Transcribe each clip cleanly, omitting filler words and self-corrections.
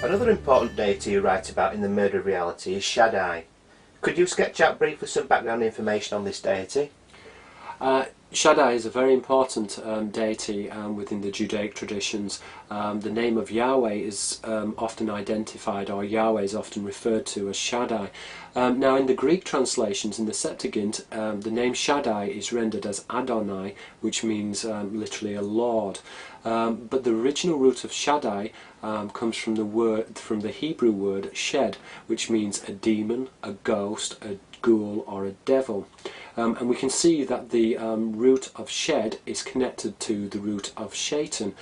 Another important deity you write about in the Murder of Reality is Shaddai. Could you sketch out briefly some background information on this deity? Shaddai is a very important deity within the Judaic traditions. The name of Yahweh is often identified, or Yahweh is often referred to as Shaddai. Now in the Greek translations, in the Septuagint, the name Shaddai is rendered as Adonai, which means literally a lord. But the original root of Shaddai comes from the Hebrew word shed, which means a demon, a ghost, a ghoul or a devil. And we can see that the root of shed is connected to the root of Shaitan,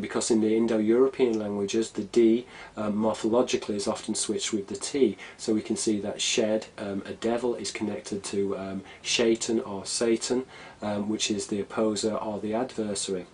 because in the Indo-European languages the D morphologically is often switched with the T. So we can see that shed, a devil, is connected to Shaitan or Satan, which is the opposer or the adversary.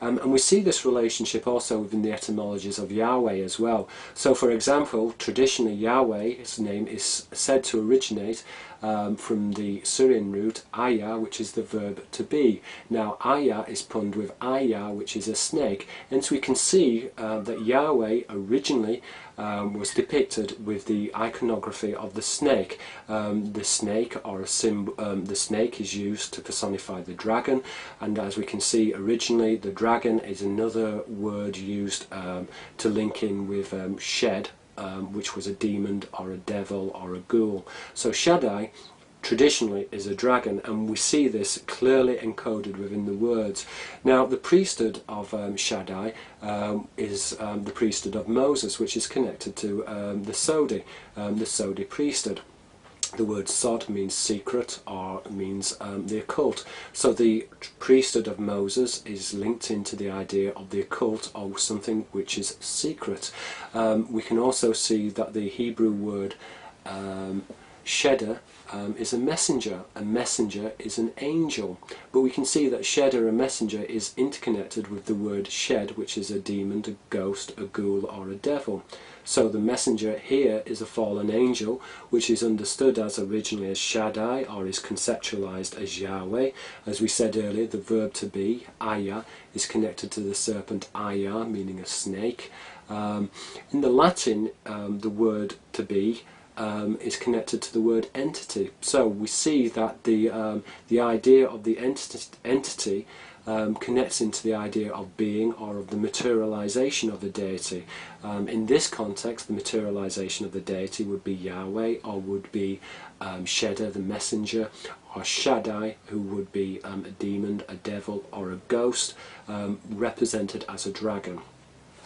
And we see this relationship also within the etymologies of Yahweh as well. So for example, traditionally Yahweh's name is said to originate from the Syrian root Aya, which is the verb to be. Now Aya is punned with Aya, which is a snake, and so we can see that Yahweh originally was depicted with the iconography of the snake. The snake, or a the snake, is used to personify the dragon, and as we can see originally the dragon is another word used to link in with shed, which was a demon or a devil or a ghoul. So Shaddai traditionally is a dragon, and we see this clearly encoded within the words. Now the priesthood of Shaddai is the priesthood of Moses, which is connected to the Sodi priesthood. The word Sod means secret, or means the occult. So the priesthood of Moses is linked into the idea of the occult, or something which is secret. We can also see that the Hebrew word Shedder is a messenger. A messenger is an angel. But we can see that Shedder, a messenger, is interconnected with the word shed, which is a demon, a ghost, a ghoul or a devil. So the messenger here is a fallen angel, which is understood as originally as Shaddai, or is conceptualized as Yahweh. As we said earlier, the verb to be, Aya, is connected to the serpent Aya, meaning a snake. In the Latin, the word to be is connected to the word entity. So we see that the idea of the entity connects into the idea of being, or of the materialization of the deity. In this context, the materialization of the deity would be Yahweh, or would be Shedder, the messenger, or Shaddai, who would be a demon, a devil or a ghost, represented as a dragon.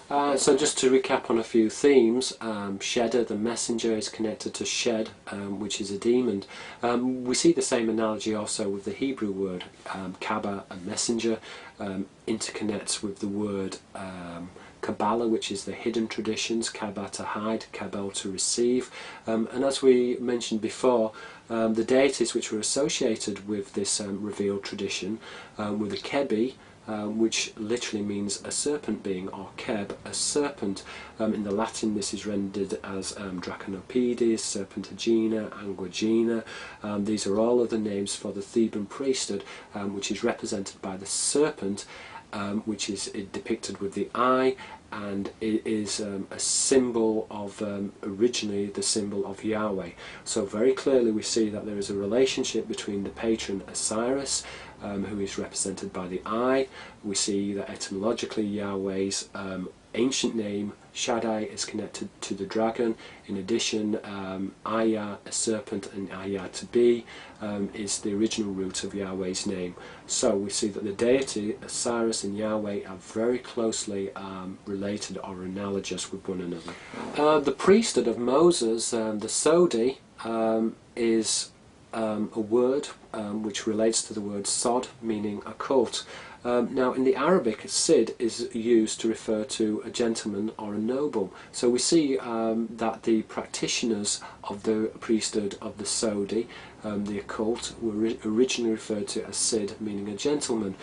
So just to recap on a few themes, Shedder, the messenger, is connected to shed, which is a demon. We see the same analogy also with the Hebrew word Kaba, a messenger, interconnects with the word Kabbalah, which is the hidden traditions, Kaba to hide, Kabal to receive. And as we mentioned before, the deities which were associated with this revealed tradition were the Kebi, which literally means a serpent being, or Keb, a serpent. In the Latin this is rendered as Dracanopedes, Serpentagina, Anguagina. These are all other names for the Theban priesthood, which is represented by the serpent, which is depicted with the eye, and it is a symbol of, originally the symbol of Yahweh. So very clearly we see that there is a relationship between the patron Osiris, who is represented by the eye. We see that etymologically Yahweh's ancient name Shaddai is connected to the dragon. In addition, Aya, a serpent, and Aya to be, is the original root of Yahweh's name. So we see that the deity Osiris and Yahweh are very closely related or analogous with one another. The priesthood of Moses, the Sodi, is a word which relates to the word Sod, meaning occult. Now in the Arabic, Sid is used to refer to a gentleman or a noble. So we see that the practitioners of the priesthood of the Sodi, the occult, were originally referred to as Sid, meaning a gentleman.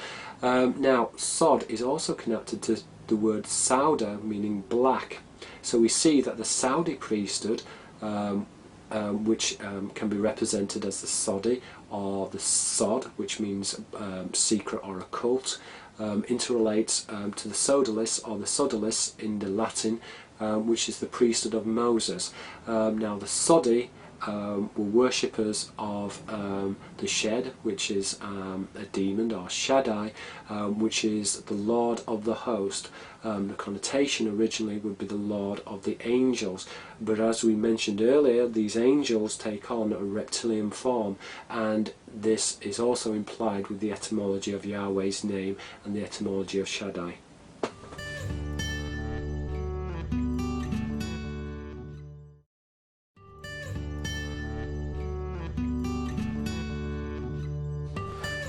Now Sod is also connected to the word Sauda, meaning black. So we see that the Saudi priesthood, which can be represented as the Sodi or the Sod, which means secret or occult, interrelates to the Sodalists or the Sodalists in the Latin, which is the priesthood of Moses. Now the Sodi were worshippers of the Shed, which is a demon, or Shaddai, which is the Lord of the host. The connotation originally would be the Lord of the angels, but as we mentioned earlier, these angels take on a reptilian form, and this is also implied with the etymology of Yahweh's name and the etymology of Shaddai.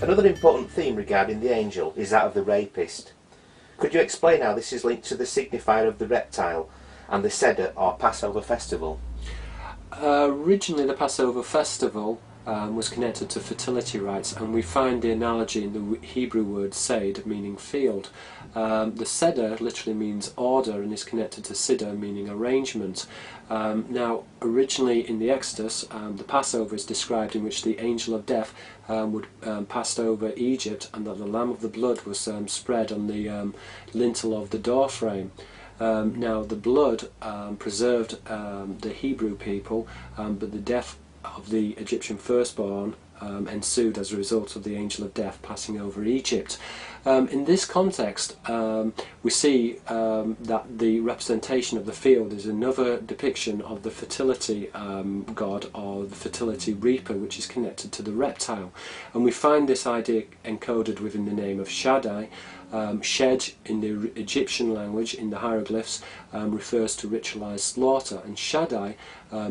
Another important theme regarding the angel is that of the rapist. Could you explain how this is linked to the signifier of the reptile and the Seder or Passover festival? Originally the Passover festival was connected to fertility rites, and we find the analogy in the Hebrew word Sod, meaning field. The Seder literally means order and is connected to Siddur, meaning arrangement. Now, originally in the Exodus, the Passover is described in which the angel of death would pass over Egypt, and that the lamb of the blood was spread on the lintel of the doorframe. Now, the blood preserved the Hebrew people, but the death of the Egyptian firstborn ensued as a result of the angel of death passing over Egypt. In this context, we see that the representation of the field is another depiction of the fertility god, or the fertility reaper, which is connected to the reptile. And we find this idea encoded within the name of Shaddai. Shed in the Egyptian language, in the hieroglyphs, refers to ritualized slaughter, and Shaddai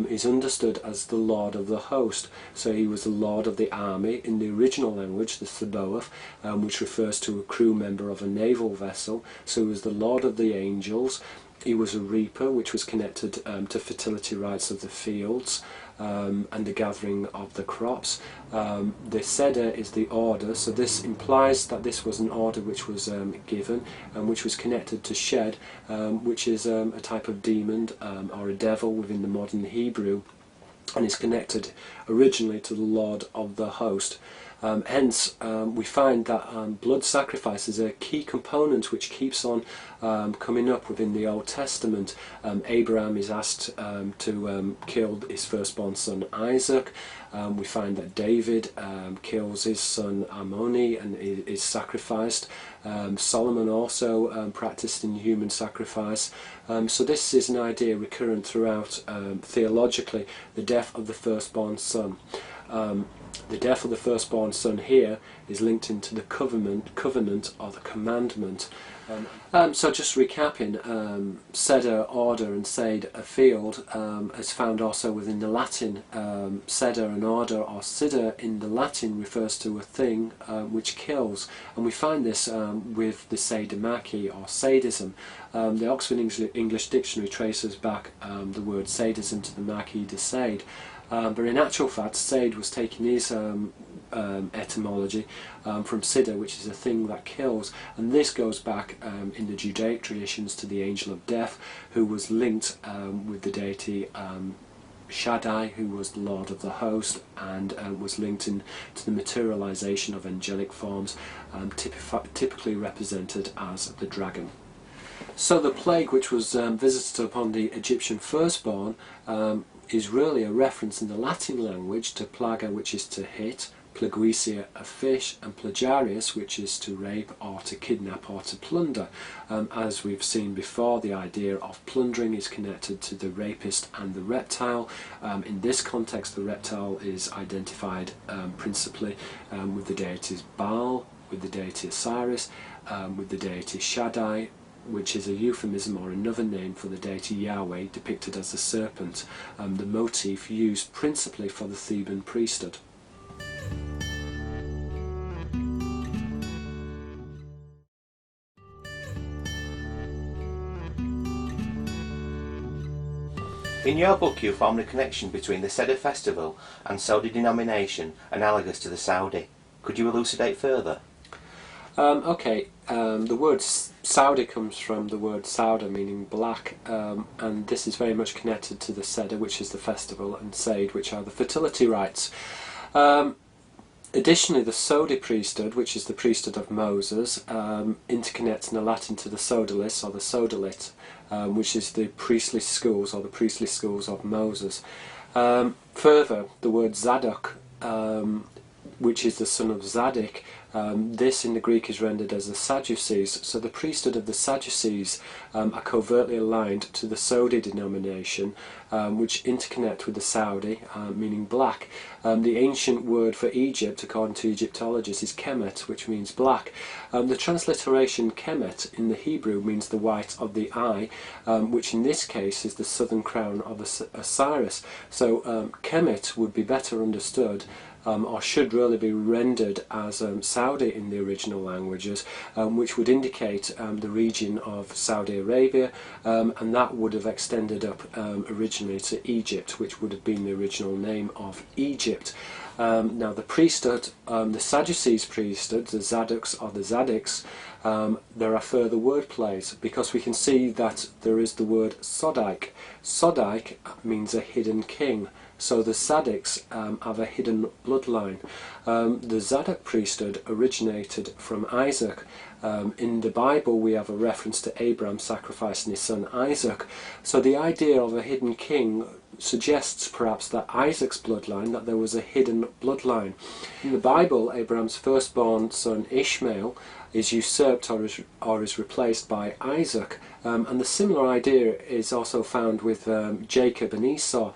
is understood as the Lord of the host. So he was the Lord of the army in the original language, the Sabaoth, which refers to a crew member of a naval vessel. So he was the Lord of the angels. He was a reaper, which was connected to fertility rites of the fields and the gathering of the crops. The Seder is the order, so this implies that this was an order which was given and which was connected to Shed, which is a type of demon or a devil within the modern Hebrew, and is connected originally to the Lord of the host. Hence, we find that blood sacrifice is a key component which keeps on coming up within the Old Testament. Abraham is asked to kill his firstborn son Isaac. We find that David kills his son Ammoni and is sacrificed. Solomon also practiced in human sacrifice. So this is an idea recurrent throughout, theologically, the death of the firstborn son. The death of the firstborn son here is linked into the covenant or the commandment. So just recapping, Seder, order, and Sed, a field, is found also within the Latin. Seder, an order, or Siddur in the Latin refers to a thing which kills, and we find this with the Sadomachy or sadism. The Oxford English Dictionary traces back the word sadism to the Marquis de Sade. But in actual fact, Sade was taking his etymology from Siddur, which is a thing that kills, and this goes back in the Judaic traditions to the angel of death, who was linked with the deity Shaddai, who was the Lord of the host, and was linked to the materialization of angelic forms, typically represented as the dragon. So the plague which was visited upon the Egyptian firstborn is really a reference in the Latin language to plaga, which is to hit, plaguesia, a fish, and plagarius, which is to rape or to kidnap or to plunder. As we've seen before, the idea of plundering is connected to the rapist and the reptile. In this context, the reptile is identified principally with the deities Baal, with the deity Osiris, with the deity Shaddai, which is a euphemism or another name for the deity Yahweh, depicted as a serpent, the motif used principally for the Theban priesthood. In your book you formed a connection between the Seder festival and Sodi denomination analogous to the Saudi. Could you elucidate further? The word Saudi comes from the word Sauda, meaning black, and this is very much connected to the Seder, which is the festival, and Said, which are the fertility rites. Additionally, the Sodi priesthood, which is the priesthood of Moses, interconnects in the Latin to the Sodalists or the Sodalists, which is the priestly schools or the priestly schools of Moses. Further, the word Zadok, which is the son of Zaddik, this in the Greek is rendered as the Sadducees. So the priesthood of the Sadducees are covertly aligned to the Sodi denomination, which interconnect with the Saudi, meaning black. The ancient word for Egypt, according to Egyptologists, is Kemet, which means black. The transliteration Kemet in the Hebrew means the white of the eye, which in this case is the southern crown of Osiris. So Kemet would be better understood, or should really be rendered as Saudi in the original languages, which would indicate the region of Saudi Arabia, and that would have extended up originally to Egypt, which would have been the original name of Egypt. Now the priesthood, the Sadducees priesthood, the Zaddiks or the Zaddiks, there are further word plays, because we can see that there is the word Sodike. Sodike means a hidden king. So the Zaddiks have a hidden bloodline. The Zadok priesthood originated from Isaac. In the Bible we have a reference to Abraham sacrificing his son Isaac. So the idea of a hidden king suggests perhaps that Isaac's bloodline, that there was a hidden bloodline. In the Bible, Abraham's firstborn son Ishmael is usurped or is replaced by Isaac. And the similar idea is also found with Jacob and Esau.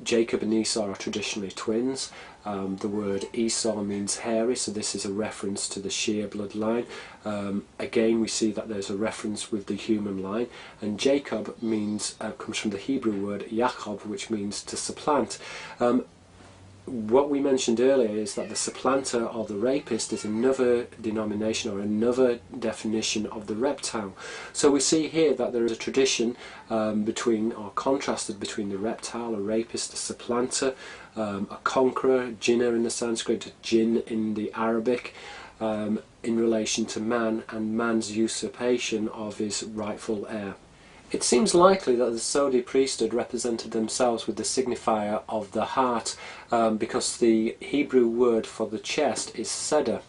Jacob and Esau are traditionally twins. The word Esau means hairy, so this is a reference to the Shia bloodline. Again, we see that there's a reference with the human line, and Jacob means comes from the Hebrew word Yaakov, which means to supplant. What we mentioned earlier is that the supplanter or the rapist is another denomination or another definition of the reptile. So we see here that there is a tradition between, or contrasted between, the reptile, a rapist, a supplanter, a conqueror, jinnah in the Sanskrit, jinn in the Arabic, in relation to man and man's usurpation of his rightful heir. It seems likely that the Sodi priesthood represented themselves with the signifier of the heart, because the Hebrew word for the chest is seder,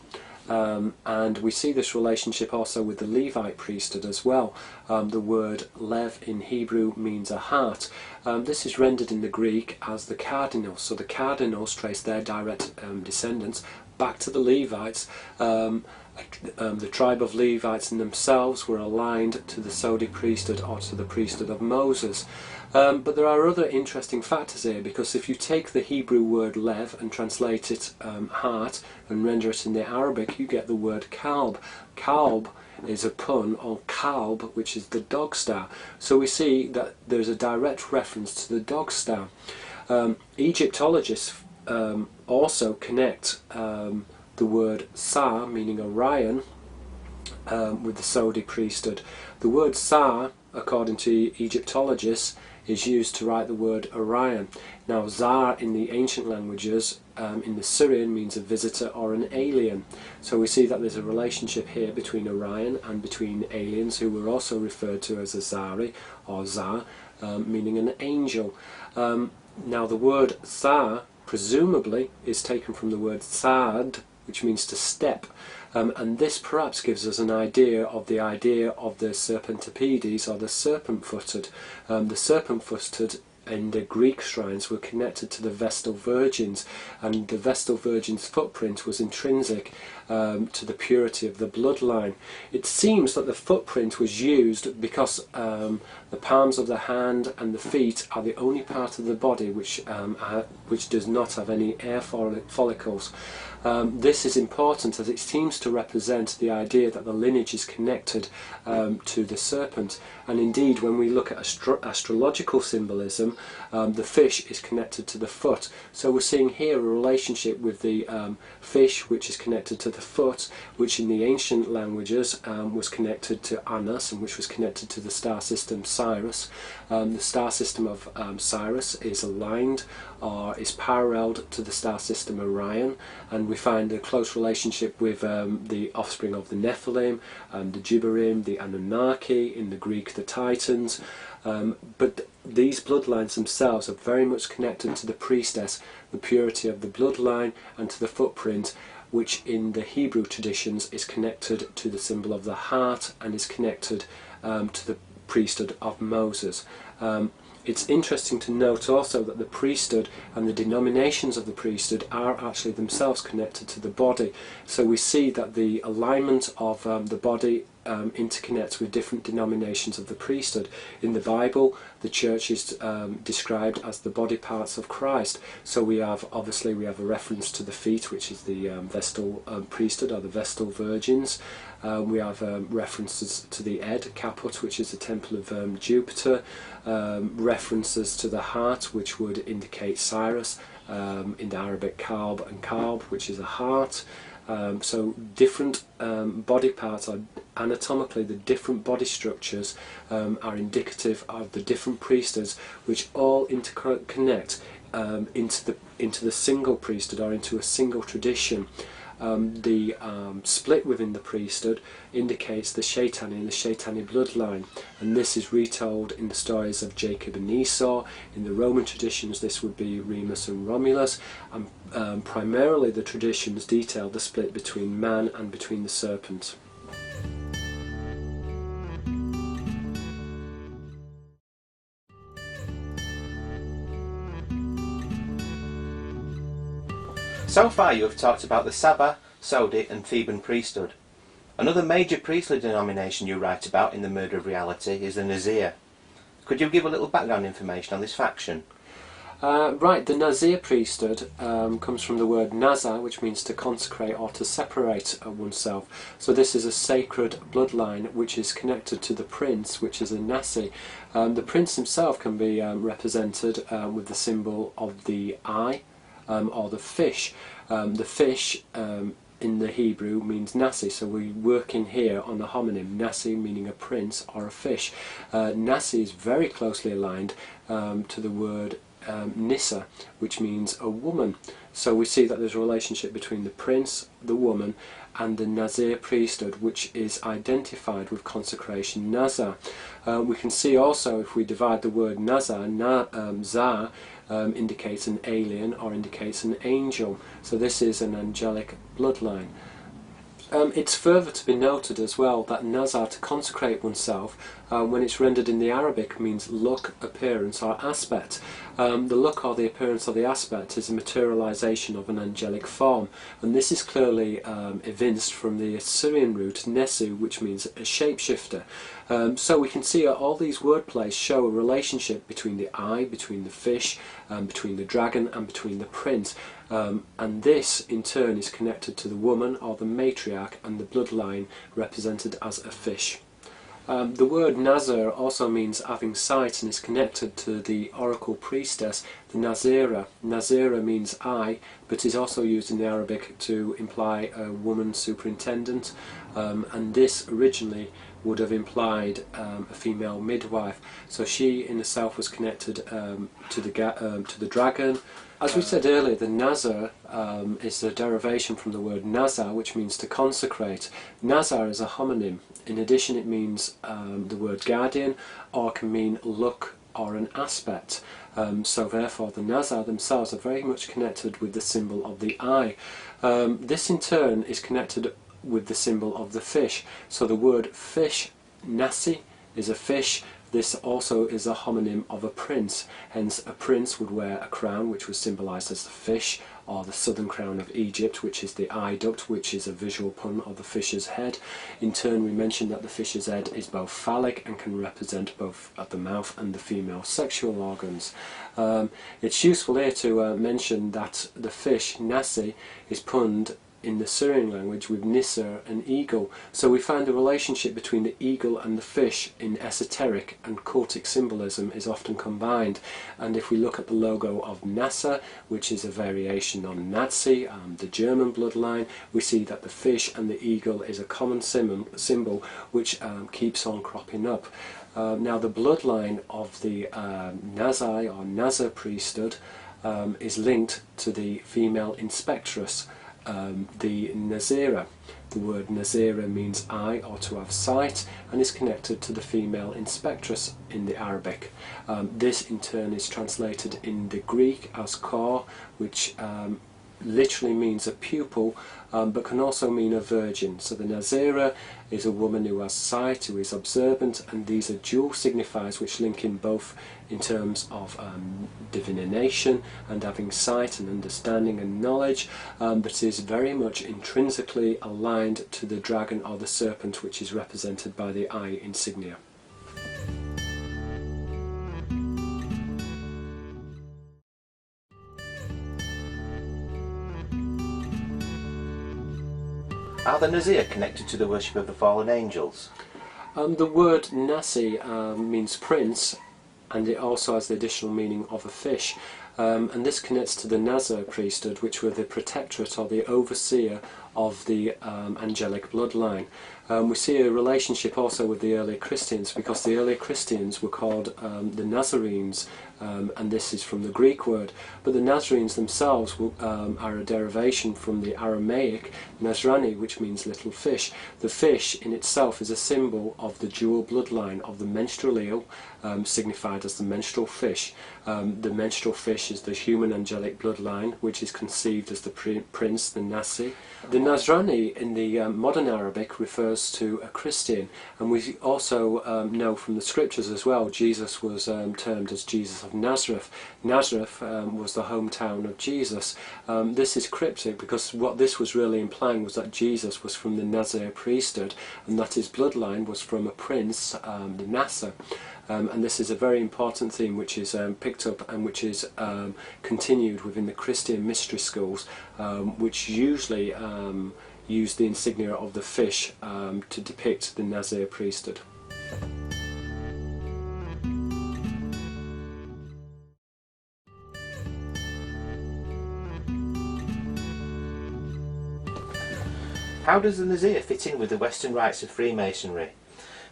and we see this relationship also with the Levite priesthood as well. The word lev in Hebrew means a heart. This is rendered in the Greek as the cardinals, so the cardinals trace their direct descendants back to the Levites. The tribe of Levites in themselves were aligned to the Sodi priesthood or to the priesthood of Moses. But there are other interesting factors here, because if you take the Hebrew word lev and translate it heart and render it in the Arabic, you get the word kalb. Kalb is a pun on kalb, which is the dog star. So we see that there's a direct reference to the dog star. Egyptologists also connect the word Sa, meaning Orion, with the Sodi priesthood. The word Sa, according to Egyptologists, is used to write the word Orion. Now Zar in the ancient languages, in the Syrian, means a visitor or an alien. So we see that there's a relationship here between Orion and between aliens, who were also referred to as a Zari or Zar, meaning an angel. Now the word Sa presumably is taken from the word Saad, which means to step, and this perhaps gives us an idea of the serpentipedes, or the serpent-footed. The serpent-footed in the Greek shrines were connected to the Vestal Virgins, and the Vestal Virgin's footprint was intrinsic to the purity of the bloodline. It seems that the footprint was used because the palms of the hand and the feet are the only part of the body which does not have any hair follicles. This is important, as it seems to represent the idea that the lineage is connected to the serpent. And indeed, when we look at astrological symbolism, the fish is connected to the foot. So we're seeing here a relationship with the fish, which is connected to the foot, which in the ancient languages was connected to Anus, and which was connected to the star system Sirius. The star system of Sirius is aligned or is paralleled to the star system Orion, and we find a close relationship with the offspring of the Nephilim, the Gibberim, the Anunnaki, in the Greek the Titans. But these bloodlines themselves are very much connected to the priestess, the purity of the bloodline, and to the footprint, which in the Hebrew traditions is connected to the symbol of the heart and is connected to the priesthood of Moses. It's interesting to note also that the priesthood and the denominations of the priesthood are actually themselves connected to the body. So we see that the alignment of the body interconnects with different denominations of the priesthood. In the Bible, the church is described as the body parts of Christ. So we have a reference to the feet, which is the Vestal priesthood, or the Vestal virgins. We have references to the Ed, Caput, which is the temple of Jupiter, references to the heart, which would indicate Cyrus, in the Arabic Kalb and Kalb, which is a heart. So different body parts are anatomically, the different body structures are indicative of the different priesthoods, which all interconnect into the single priesthood, or into a single tradition. The split within the priesthood indicates the Shaitani and the Shaitani bloodline, and this is retold in the stories of Jacob and Esau. In the Roman traditions this would be Remus and Romulus, and primarily the traditions detail the split between man and between the serpent. So far you have talked about the Saba, Sodi and Theban priesthood. Another major priestly denomination you write about in The Murder of Reality is the Nazir. Could you give a little background information on this faction? Right, the Nazir priesthood comes from the word Naza, which means to consecrate or to separate oneself. So this is a sacred bloodline which is connected to the prince, which is a Nasi. The prince himself can be represented with the symbol of the eye, or the fish. The fish in the Hebrew means Nasi, so we're working here on the homonym, Nasi meaning a prince or a fish. Nasi is very closely aligned to the word Nissa, which means a woman. So we see that there's a relationship between the prince, the woman, and the Nazir priesthood, which is identified with consecration Naza. We can see also, if we divide the word Naza, Za indicates an alien or indicates an angel. So this is an angelic bloodline. It's further to be noted as well that Naza, to consecrate oneself, when it's rendered in the Arabic, means look, appearance or aspect. The look or the appearance or the aspect is a materialization of an angelic form, and this is clearly evinced from the Assyrian root Nesu, which means a shapeshifter. So we can see all these wordplays show a relationship between the eye, between the fish, between the dragon and between the prince. And this in turn is connected to the woman or the matriarch and the bloodline represented as a fish. The word Nazir also means having sight and is connected to the oracle priestess, the Nazira. Nazira means eye, but is also used in the Arabic to imply a woman superintendent, and this originally would have implied a female midwife. So she in herself was connected to the dragon. As we said earlier, the Nazar is a derivation from the word Naza, which means to consecrate. Nazar is a homonym. In addition, it means the word guardian, or can mean look or an aspect. So therefore the Nazar themselves are very much connected with the symbol of the eye. This in turn is connected with the symbol of the fish. So the word fish, Nasi, is a fish. This also is a homonym of a prince, hence a prince would wear a crown which was symbolised as the fish, or the southern crown of Egypt, which is the eye duct, which is a visual pun of the fish's head. In turn, we mentioned that the fish's head is both phallic and can represent both at the mouth and the female sexual organs. It's useful here to mention that the fish, Nasi, is punned in the Syrian language with Nisr and eagle. So we find the relationship between the eagle and the fish in esoteric and cultic symbolism is often combined. And if we look at the logo of NASA, which is a variation on Nazi, the German bloodline, we see that the fish and the eagle is a common symbol which keeps on cropping up. Now the bloodline of the Nazai or Nazir priesthood is linked to the female inspectress. the Nazira. The word Nazira means eye or to have sight, and is connected to the female inspectress in the Arabic. This in turn is translated in the Greek as kor, which literally means a pupil, but can also mean a virgin. So the Nazira is a woman who has sight, who is observant, and these are dual signifiers which link in both in terms of divination and having sight and understanding and knowledge, but is very much intrinsically aligned to the dragon or the serpent, which is represented by the eye insignia. Are the Nazir connected to the worship of the fallen angels? The word Nasi means prince, and it also has the additional meaning of a fish. And this connects to the Nazir Priesthood, which were the protectorate or the overseer of the angelic bloodline. We see a relationship also with the early Christians, because the early Christians were called the Nazoreans, and this is from the Greek word. But the Nazoreans themselves are a derivation from the Aramaic Nazrani, which means little fish. The fish in itself is a symbol of the dual bloodline of the menstrual eel, signified as the menstrual fish. The menstrual fish is the human angelic bloodline, which is conceived as the prince, the Nasi. The Nazrani in the modern Arabic refers to a Christian, and we also know from the scriptures as well, Jesus was termed as Jesus of Nazareth. Nazareth was the hometown of Jesus. This is cryptic because what this was really implying was that Jesus was from the Nazir Priesthood, and that his bloodline was from a prince, the Naza. And this is a very important theme which is picked up and which is continued within the Christian mystery schools, which usually use the insignia of the fish to depict the Nazir priesthood. How does the Nazir fit in with the Western rites of Freemasonry?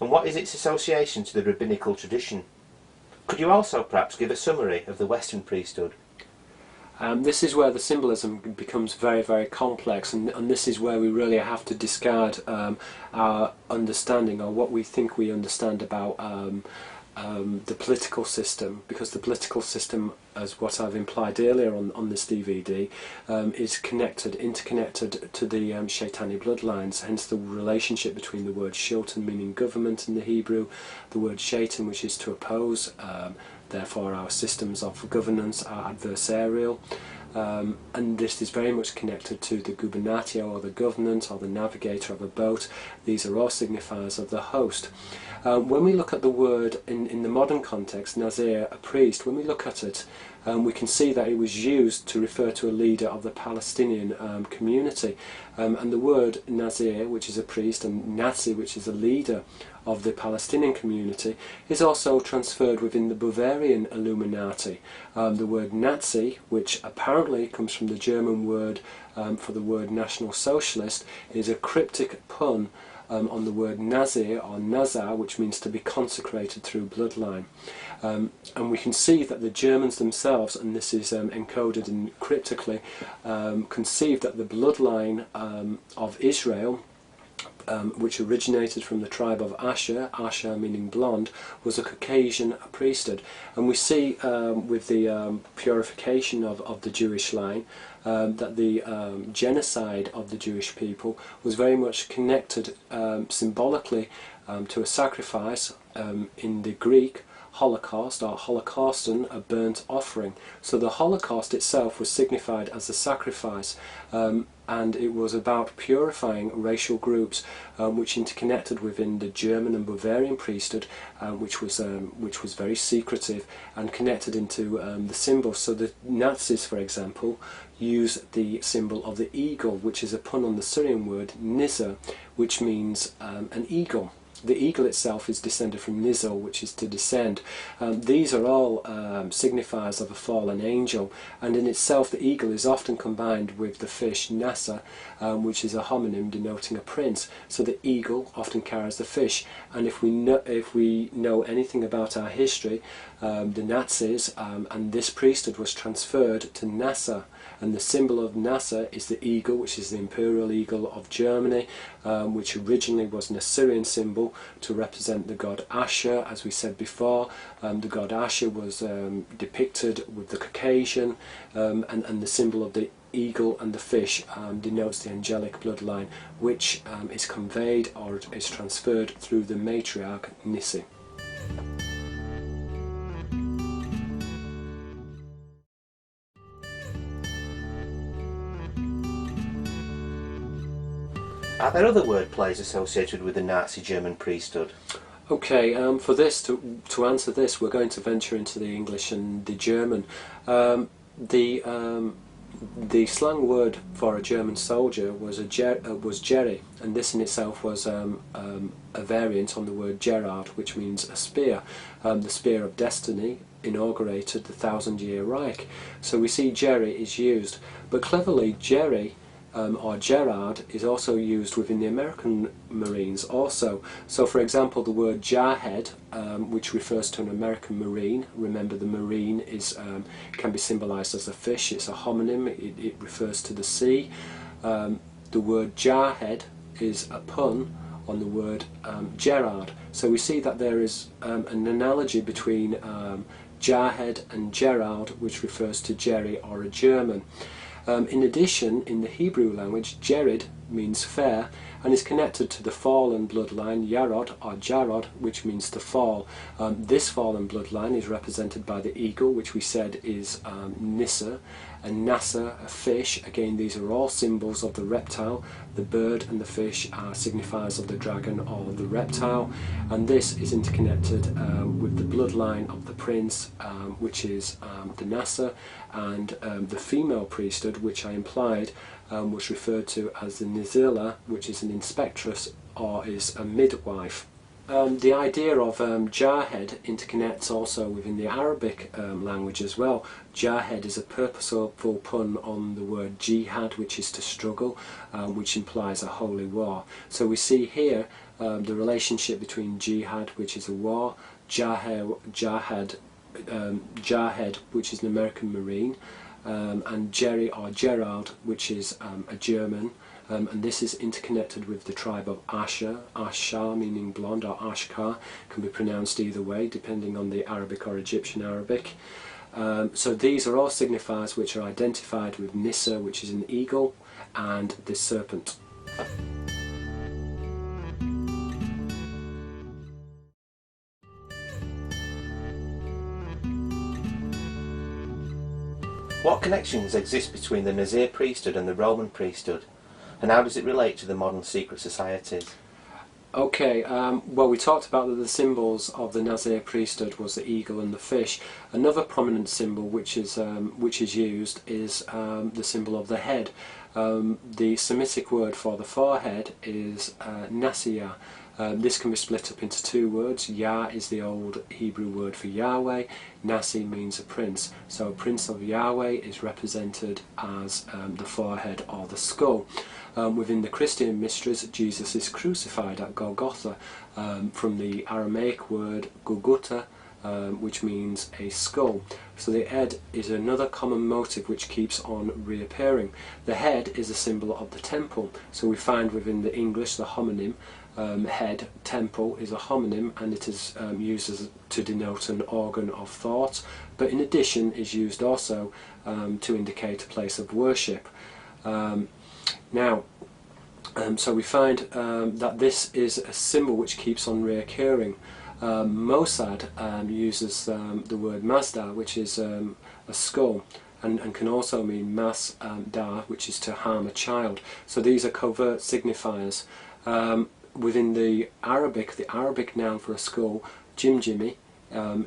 And what is its association to the rabbinical tradition? Could you also perhaps give a summary of the Western priesthood? This is where the symbolism becomes very, very complex, and this is where we really have to discard our understanding, or what we think we understand about the political system, because the political system, as what I've implied earlier on this DVD, is interconnected to the Shaitani bloodlines, hence the relationship between the word Shilton, meaning government in the Hebrew, the word Shaitan, which is to oppose, therefore our systems of governance are adversarial. And this is very much connected to the gubernatio, or the government, or the navigator of a boat. These are all signifiers of the host. When we look at the word in the modern context, Nazir, a priest, when we look at it, we can see that it was used to refer to a leader of the Palestinian community. And the word Nazir, which is a priest, and Nazi, which is a leader of the Palestinian community, is also transferred within the Bavarian Illuminati. The word Nazi, which apparently comes from the German word for the word National Socialist, is a cryptic pun on the word Nazir or Naza, which means to be consecrated through bloodline. And we can see that the Germans themselves, and this is encoded in cryptically, conceived that the bloodline of Israel, which originated from the tribe of Asher, Asher meaning blonde, was a Caucasian priesthood. And we see with the purification of the Jewish line that the genocide of the Jewish people was very much connected symbolically to a sacrifice, in the Greek Holocaust, or Holocauston, a burnt offering. So the Holocaust itself was signified as a sacrifice, and it was about purifying racial groups which interconnected within the German and Bavarian priesthood, which was very secretive and connected into the symbols. So the Nazis, for example, use the symbol of the eagle, which is a pun on the Syrian word Niza, which means an eagle. The eagle itself is descended from Nizo, which is to descend. These are all signifiers of a fallen angel, and in itself the eagle is often combined with the fish Naza, which is a homonym denoting a prince. So the eagle often carries the fish, and if we know anything about our history, the Nazis and this priesthood was transferred to Naza, and the symbol of Naza is the eagle, which is the imperial eagle of Germany, which originally was an Assyrian symbol to represent the god Asher. As we said before, the god Asher was depicted with the Caucasian, and the symbol of the eagle and the fish denotes the angelic bloodline, which is conveyed or is transferred through the matriarch Nissi. Are there other word plays associated with the Nazi German priesthood? Okay, for this, to answer this, we're going to venture into the English and the German. The slang word for a German soldier was Jerry, and this in itself was a variant on the word Gerard, which means a spear. The spear of destiny inaugurated the 1,000-year Reich. So we see Jerry is used, but cleverly Jerry or Gerard is also used within the American Marines also. So for example, the word Jarhead, which refers to an American Marine. Remember, the Marine is can be symbolized as a fish. It's a homonym. It refers to the sea. The word Jarhead is a pun on the word Gerard. So we see that there is an analogy between Jarhead and Gerard, which refers to Jerry or a German. In addition, in the Hebrew language, Jered means fair and is connected to the fallen bloodline Yarod or Jarod, which means to fall. This fallen bloodline is represented by the eagle, which we said is Nissa, and Nasa, a fish. Again, these are all symbols of the reptile. The bird and the fish are signifiers of the dragon or the reptile, and this is interconnected with the bloodline of the prince, which is the Nasa, and the female priesthood, which I implied was referred to as the Nizila, which is an inspectress or is a midwife. The idea of Jarhead interconnects also within the Arabic language as well. Jarhead is a purposeful pun on the word jihad, which is to struggle, which implies a holy war. So we see here the relationship between jihad, which is a war, Jarhead, which is an American Marine, and Jerry or Gerard, which is a German. And this is interconnected with the tribe of Asher. Ashar meaning blonde, or Ashkar, can be pronounced either way depending on the Arabic or Egyptian Arabic. So these are all signifiers which are identified with Nissa, which is an eagle, and the serpent. What connections exist between the Nazir priesthood and the Roman priesthood, and how does it relate to the modern secret societies? Okay, well, we talked about that the symbols of the Nazir priesthood was the eagle and the fish. Another prominent symbol which is used is the symbol of the head. The Semitic word for the forehead is Nasiya. This can be split up into two words. Yah is the old Hebrew word for Yahweh. Nasi means a prince. So a prince of Yahweh is represented as the forehead or the skull. Within the Christian mysteries, Jesus is crucified at Golgotha, from the Aramaic word Golgotha, which means a skull. So the head is another common motive which keeps on reappearing. The head is a symbol of the temple. So we find within the English the homonym head, temple, is a homonym, and it is used to denote an organ of thought, but in addition is used also to indicate a place of worship. So we find that this is a symbol which keeps on reoccurring. Mossad uses the word Mazda, which is a skull, and can also mean mas da, which is to harm a child. So these are covert signifiers. Within the Arabic noun for a skull, Jimjimi,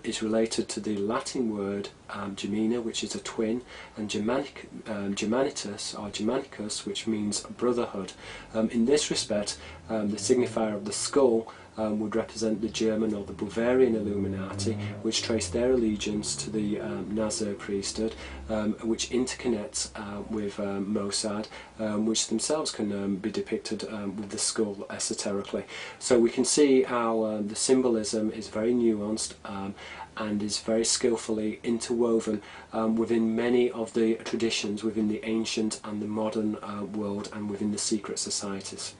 is related to the Latin word Gemina, which is a twin, and Germanitus or Germanicus, which means brotherhood. In this respect, the signifier of the skull would represent the German or the Bavarian Illuminati, which trace their allegiance to the Nazir Priesthood, which interconnects with Mossad, which themselves can be depicted with the skull esoterically. So we can see how the symbolism is very nuanced and is very skillfully interwoven within many of the traditions within the ancient and the modern world and within the secret societies.